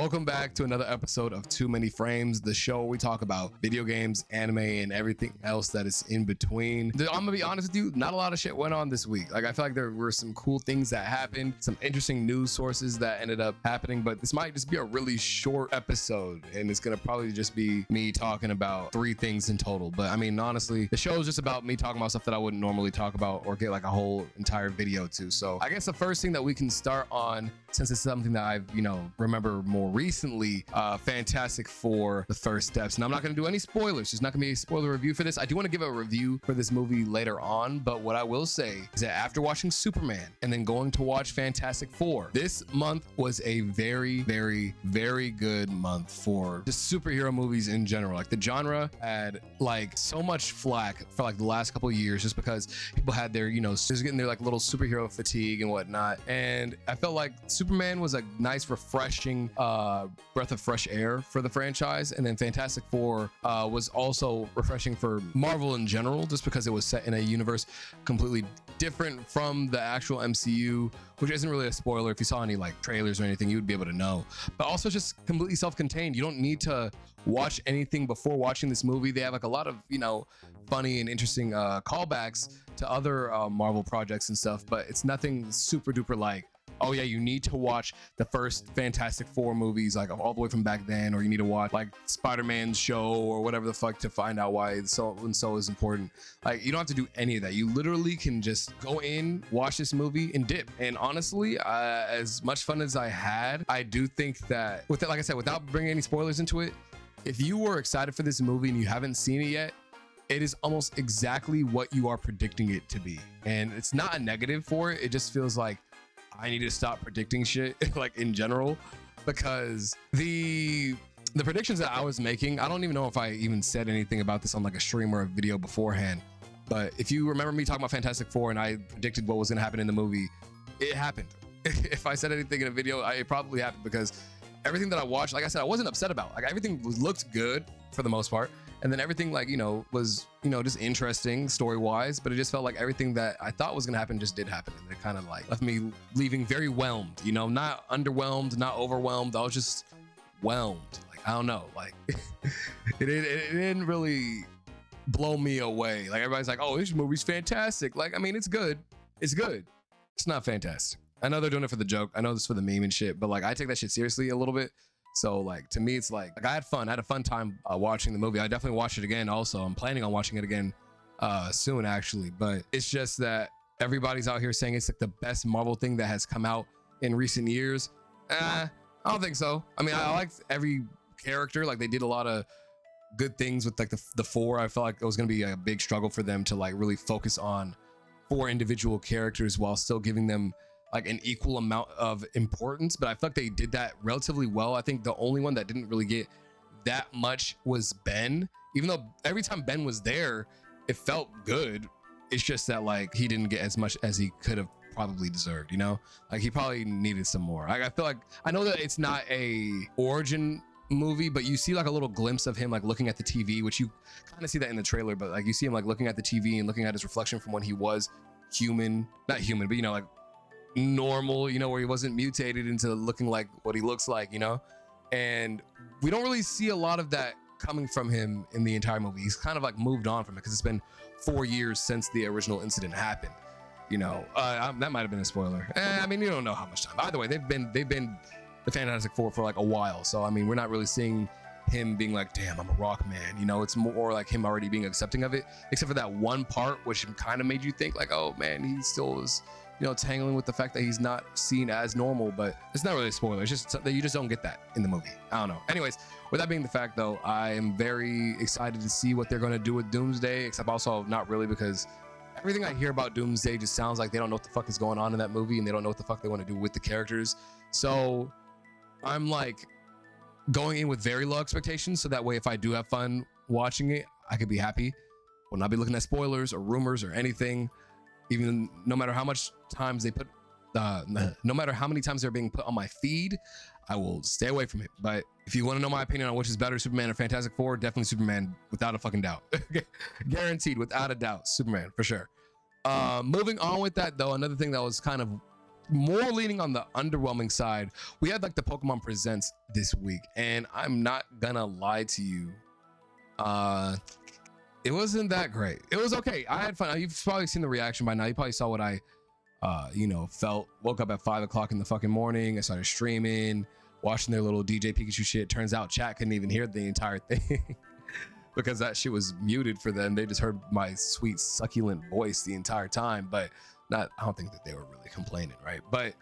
Welcome back to another episode of Too Many Frames, the show where we talk about video games, anime, and everything else that is in between. I'm gonna be honest with you, not a lot of shit went on this week. Like, I feel like there were some cool things that happened, some interesting news sources that ended up happening, but this might just be a really short episode, and it's gonna probably just be me talking about 3 things in total. But I mean, honestly, the show is just about me talking about stuff that I wouldn't normally talk about or get like a whole entire video to. So I guess the first thing that we can start on, since it's something that I've, remember more recently, Fantastic Four, The First Steps. And I'm not going to do any spoilers. There's not going to be a spoiler review for this. I do want to give a review for this movie later on, but what I will say is that after watching Superman and then going to watch Fantastic Four, this month was a very, very, very good month for just superhero movies in general. Like, the genre had like so much flack for like the last couple of years just because people had their, just getting their like little superhero fatigue and whatnot. And I felt like Superman was a nice, refreshing breath of fresh air for the franchise, and then Fantastic Four was also refreshing for Marvel in general, just because it was set in a universe completely different from the actual MCU, which isn't really a spoiler. If you saw any like trailers or anything, you would be able to know. But also just completely self-contained. You don't need to watch anything before watching this movie. They have like a lot of funny and interesting callbacks to other Marvel projects and stuff, but it's nothing super duper like, oh yeah, you need to watch the first Fantastic Four movies, like all the way from back then, or you need to watch like Spider-Man's show or whatever the fuck to find out why so and so is important. Like, you don't have to do any of that. You literally can just go in, watch this movie, and dip. And honestly, as much fun as I had, I do think that, with it, like I said, without bringing any spoilers into it, if you were excited for this movie and you haven't seen it yet, it is almost exactly what you are predicting it to be. And it's not a negative for it. It just feels like I need to stop predicting shit like in general, because the predictions that I was making, I don't even know if I even said anything about this on like a stream or a video beforehand, but if you remember me talking about Fantastic Four and I predicted what was going to happen in the movie, it happened. If I said anything in a video, it probably happened, because everything that I watched, like I said, I wasn't upset about. Like, everything looked good for the most part, and then everything like was just interesting story wise, but it just felt like everything that I thought was gonna happen just did happen, and it kind of like left me leaving very whelmed, not underwhelmed, not overwhelmed. I was just whelmed. Like, I don't know, like it didn't really blow me away. Like, everybody's like, oh, this movie's fantastic. Like, I mean, it's good, it's not fantastic. I know they're doing it for the joke, I know this is for the meme and shit, but like, I take that shit seriously a little bit. So like, to me, it's like I had fun. I had a fun time watching the movie. I definitely watch it again. Also, I'm planning on watching it again soon, actually. But it's just that everybody's out here saying it's like the best Marvel thing that has come out in recent years. I don't think so. I mean, I liked every character. Like, they did a lot of good things with like the 4. I felt like it was gonna be a big struggle for them to like really focus on 4 individual characters while still giving them like an equal amount of importance, but I feel like they did that relatively well. I think the only one that didn't really get that much was Ben, even though every time Ben was there, it felt good. It's just that like, he didn't get as much as he could have probably deserved, like, he probably needed some more. Like, I feel like, I know that it's not a origin movie, but you see like a little glimpse of him like looking at the TV, which you kind of see that in the trailer, but like, you see him like looking at the TV and looking at his reflection from when he was not human, but like normal, where he wasn't mutated into looking like what he looks like, and we don't really see a lot of that coming from him in the entire movie. He's kind of like moved on from it, because it's been 4 years since the original incident happened. That might have been a spoiler. I mean, you don't know how much time. Either way, they've been the Fantastic Four for like a while, so I mean, we're not really seeing him being like, damn, I'm a rock man. It's more like him already being accepting of it, except for that one part which kind of made you think like, oh man, he still is tangling with the fact that he's not seen as normal. But it's not really a spoiler. It's just that you just don't get that in the movie. I don't know. Anyways, with that being the fact though, I am very excited to see what they're going to do with Doomsday, except also not really, because everything I hear about Doomsday just sounds like they don't know what the fuck is going on in that movie, and they don't know what the fuck they want to do with the characters. So I'm like going in with very low expectations, so that way if I do have fun watching it, I could be happy. Will not be looking at spoilers or rumors or anything. Even no matter how much times they put, no matter how many times they're being put on my feed, I will stay away from it. But if you want to know my opinion on which is better, Superman or Fantastic Four, definitely Superman, without a fucking doubt. Guaranteed, without a doubt, Superman for sure. Moving on with that though, another thing that was kind of more leaning on the underwhelming side. We had like the Pokemon Presents this week, and I'm not gonna lie to you, it wasn't that great. It was okay. I had fun. You've probably seen the reaction by now. You probably saw what I felt. Woke up at 5 o'clock in the fucking morning. I started streaming, watching their little DJ Pikachu shit. Turns out chat couldn't even hear the entire thing because that shit was muted for them. They just heard my sweet succulent voice the entire time, but I don't think that they were really complaining, right? But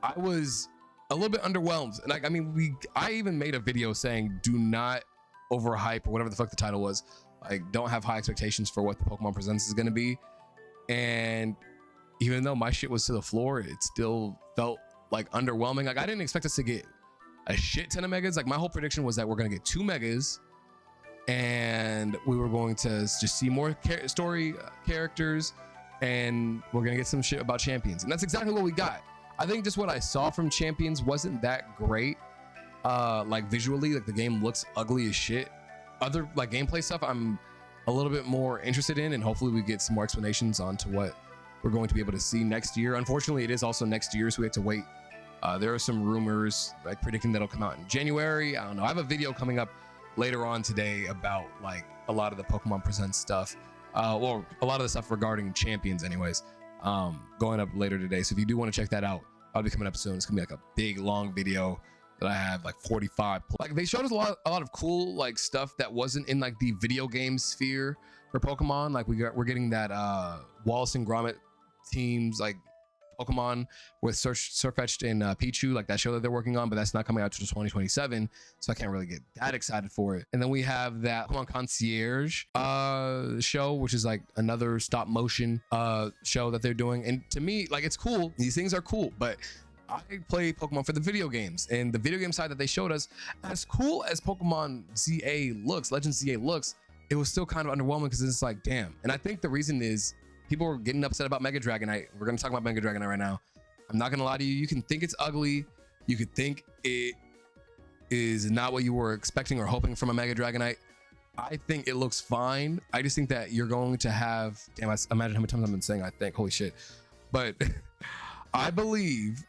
I was a little bit underwhelmed. And like, I mean, I even made a video saying, do not overhype, or whatever the fuck the title was. Like, don't have high expectations for what the Pokemon Presents is going to be. And even though my shit was to the floor, it still felt like underwhelming. Like, I didn't expect us to get a shit ton of megas. Like, my whole prediction was that we're going to get 2 megas and we were going to just see more story characters, and we're going to get some shit about champions. And that's exactly what we got. I think just what I saw from champions wasn't that great. Like, visually, like, the game looks ugly as shit. Other like gameplay stuff I'm a little bit more interested in, and hopefully we get some more explanations onto what we're going to be able to see next year. Unfortunately, it is also next year, so we have to wait. There are some rumors like predicting that'll come out in January. I don't know. I have a video coming up later on today about like a lot of the Pokemon Present stuff, or a lot of the stuff regarding champions anyways, going up later today. So if you do want to check that out, I'll be coming up soon. It's gonna be like a big long video that I have like 45. Like, they showed us a lot of cool like stuff that wasn't in like the video game sphere for Pokemon. Like, we're getting that Wallace and Gromit teams like Pokemon with Surfetch'd and Pichu, like that show that they're working on, but that's not coming out until 2027, so I can't really get that excited for it. And then we have that Pokemon Concierge show, which is like another stop motion show that they're doing. And to me, like, it's cool. These things are cool, but I play Pokemon for the video games, and the video game side that they showed us, as cool as Pokemon ZA looks, Legends ZA looks, it was still kind of underwhelming because it's like, damn. And I think the reason is people were getting upset about Mega Dragonite. We're going to talk about Mega Dragonite right now. I'm not going to lie to you. You can think it's ugly. You could think it is not what you were expecting or hoping from a Mega Dragonite. I think it looks fine. I just think that you're going to have, damn, I imagine how many times I've been saying I think, holy shit. But I believe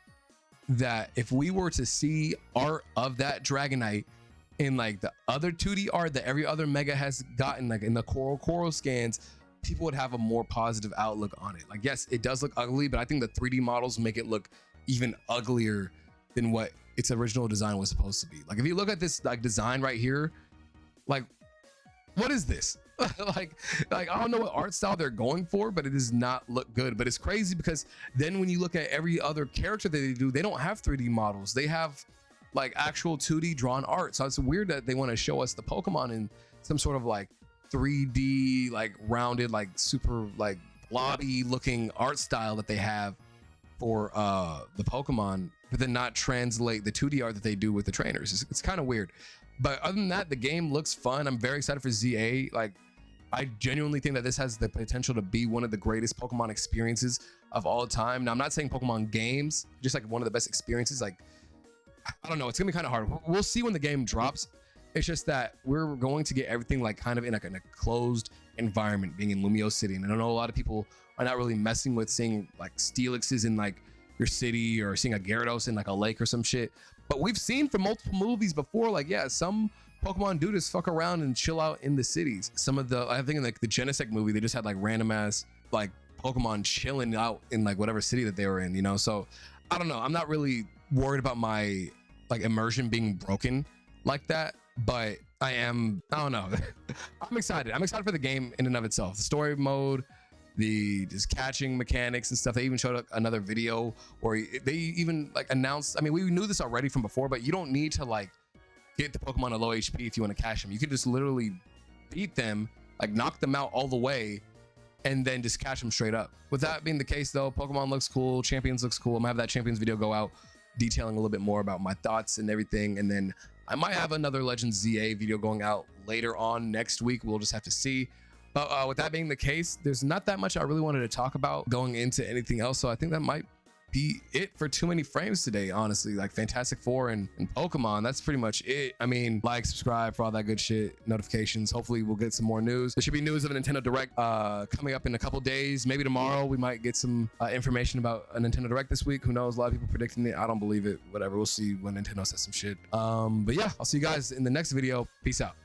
that if we were to see art of that Dragonite in like the other 2D art that every other Mega has gotten, like in the Coral scans, people would have a more positive outlook on it. Like, yes, it does look ugly, but I think the 3D models make it look even uglier than what its original design was supposed to be. Like, if you look at this like design right here, like, what is this? like I don't know what art style they're going for, but it does not look good. But it's crazy because then when you look at every other character that they do, they don't have 3D models. They have like actual 2D drawn art. So it's weird that they want to show us the Pokemon in some sort of like 3D, like rounded, like super like blobby looking art style that they have for the Pokemon, but then not translate the 2D art that they do with the trainers. It's kind of weird. But other than that, the game looks fun. I'm very excited for ZA. Like, I genuinely think that this has the potential to be one of the greatest Pokemon experiences of all time. Now, I'm not saying Pokemon games, just like one of the best experiences. Like, I don't know, it's gonna be kind of hard. We'll see when the game drops. It's just that we're going to get everything like kind of in a closed environment, being in Lumio City. And I know a lot of people are not really messing with seeing like Steelixes in like your city or seeing a Gyarados in like a lake or some shit. But we've seen from multiple movies before, like, yeah, some Pokemon do just fuck around and chill out in the cities. Some of the, I think in like the Genesect movie, they just had like random ass like Pokemon chilling out in like whatever city that they were in, you know? So I don't know. I'm not really worried about my like immersion being broken like that, but I don't know. I'm excited. I'm excited for the game in and of itself. The story mode, the just catching mechanics and stuff. They even showed another video where they even like announced, I mean, we knew this already from before, but you don't need to like get the Pokemon at low HP if you want to catch them. You could just literally beat them, like knock them out all the way, and then just catch them straight up. With that being the case though, Pokemon looks cool, Champions looks cool. I'm gonna have that Champions video go out detailing a little bit more about my thoughts and everything. And then I might have another Legends ZA video going out later on next week. We'll just have to see. But with that being the case, there's not that much I really wanted to talk about going into anything else. So I think that might be it for Too Many Frames today, honestly. Like Fantastic Four and Pokemon, that's pretty much it. I mean, like, subscribe for all that good shit, notifications. Hopefully we'll get some more news. There should be news of a Nintendo Direct coming up in a couple days. Maybe tomorrow we might get some information about a Nintendo Direct this week. Who knows? A lot of people predicting it. I don't believe it. Whatever. We'll see when Nintendo says some shit. But yeah, I'll see you guys in the next video. Peace out.